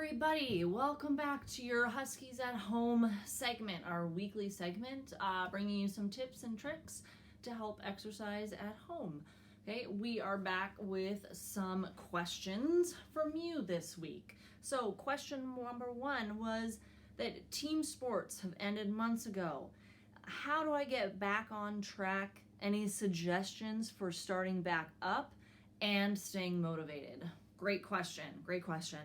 everybody, welcome back to your Huskies at Home segment, our weekly segment, bringing you some tips and tricks to help exercise at home. Okay, we are back with some questions from you this week. So question number one was that team sports have ended months ago. How do I get back on track? Any suggestions for starting back up and staying motivated? Great question.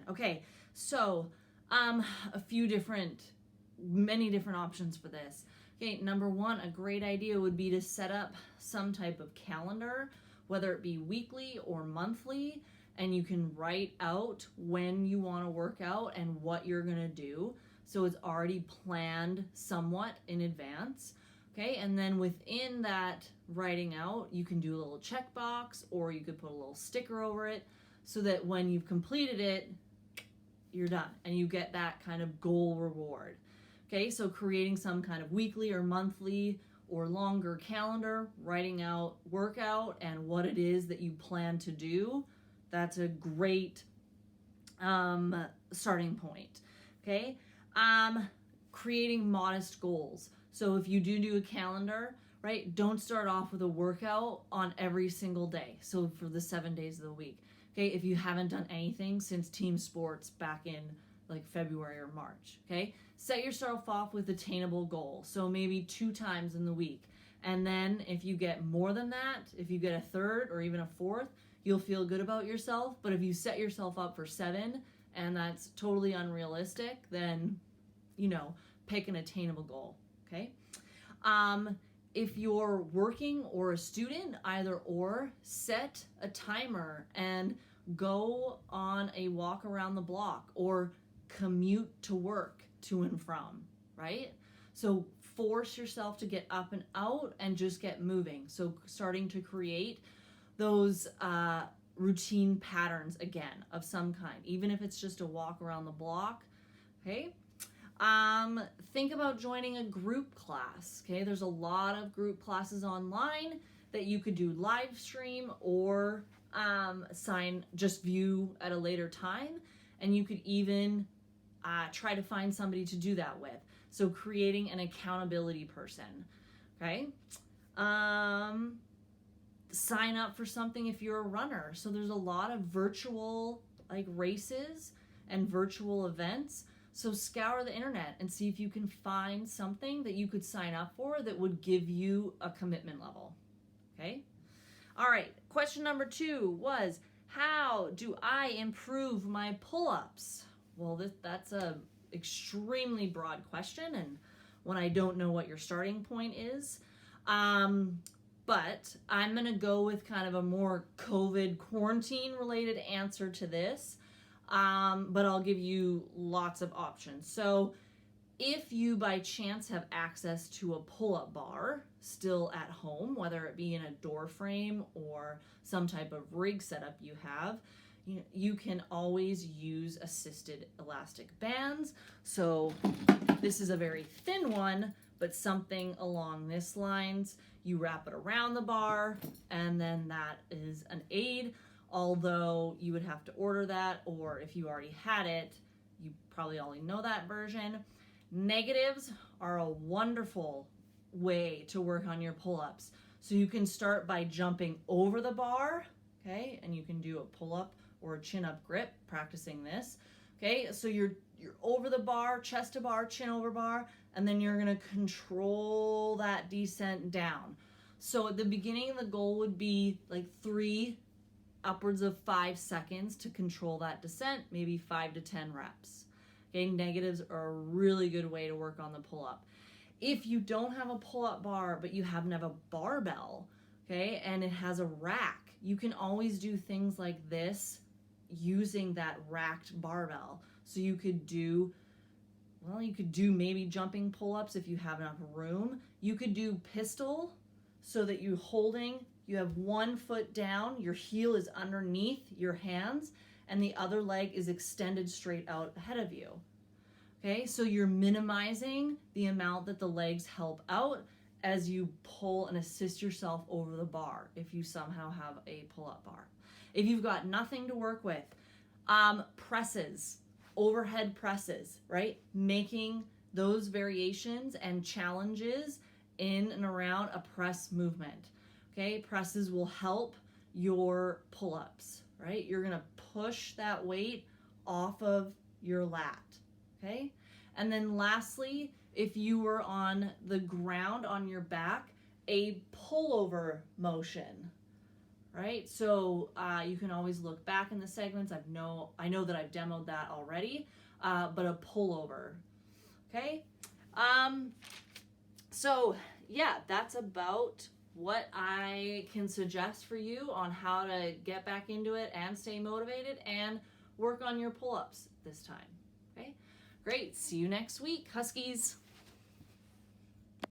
Okay, so many different options for this. Okay, number one, a great idea would be to set up some type of calendar, whether it be weekly or monthly, and you can write out when you want to work out and what you're going to do. So it's already planned somewhat in advance. Okay, and then within that writing out, you can do a little checkbox or you could put a little sticker over it so that when you've completed it, you're done and you get that kind of goal reward. Okay, so creating some kind of weekly or monthly or longer calendar, writing out workout and what it is that you plan to do, that's a great starting point. Okay, creating modest goals. So if you do a calendar, right, don't start off with a workout on every single day. So for the 7 days of the week. Okay, if you haven't done anything since team sports back in like February or March, okay? Set yourself off with attainable goals. So maybe 2 times in the week. And then if you get more than that, if you get a third or even a fourth, you'll feel good about yourself. But if you set yourself up for 7 and that's totally unrealistic, then, pick an attainable goal, okay? If you're working or a student, either or, set a timer and go on a walk around the block or commute to work to and from, right? So force yourself to get up and out and just get moving. So starting to create those routine patterns again of some kind, even if it's just a walk around the block, okay? Think about joining a group class. Okay, there's a lot of group classes online that you could do live stream or view at a later time, and you could even try to find somebody to do that with. So creating an accountability person. Okay, sign up for something if you're a runner. So there's a lot of virtual races and virtual events. So scour the internet and see if you can find something that you could sign up for that would give you a commitment level. Okay? All right. Question number 2 was, how do I improve my pull-ups? Well, that's a extremely broad question and when I don't know what your starting point is. But I'm going to go with kind of a more COVID quarantine related answer to this. But I'll give you lots of options. So if you by chance have access to a pull-up bar still at home, whether it be in a door frame or some type of rig setup you have, you can always use assisted elastic bands. So this is a very thin one, but something along this lines. You wrap it around the bar, and then that is an aid. Although you would have to order that, or if you already had it, you probably already know that version. Negatives are a wonderful way to work on your pull-ups. So you can start by jumping over the bar, okay? And you can do a pull-up or a chin-up grip, practicing this. Okay, so you're over the bar, chest to bar, chin over bar, and then you're gonna control that descent down. So at the beginning, the goal would be like 3 upwards of 5 seconds to control that descent, maybe 5 to 10 reps. Okay, negatives are a really good way to work on the pull-up. If you don't have a pull-up bar, but you happen to have a barbell, okay, and it has a rack, you can always do things like this using that racked barbell. So you could do maybe jumping pull-ups if you have enough room. You could do pistol so that you have 1 foot down, your heel is underneath your hands, and the other leg is extended straight out ahead of you. Okay, so you're minimizing the amount that the legs help out as you pull and assist yourself over the bar if you somehow have a pull-up bar. If you've got nothing to work with, presses. overhead presses, right? Making those variations and challenges in and around a press movement. Okay, presses will help your pull-ups, right? You're gonna push that weight off of your lat, okay? And then lastly, if you were on the ground on your back, a pullover motion, right? So you can always look back in the segments. I know that I've demoed that already, but a pullover, okay? So yeah, that's about what I can suggest for you on how to get back into it and stay motivated and work on your pull-ups this time, okay? Great, see you next week, Huskies.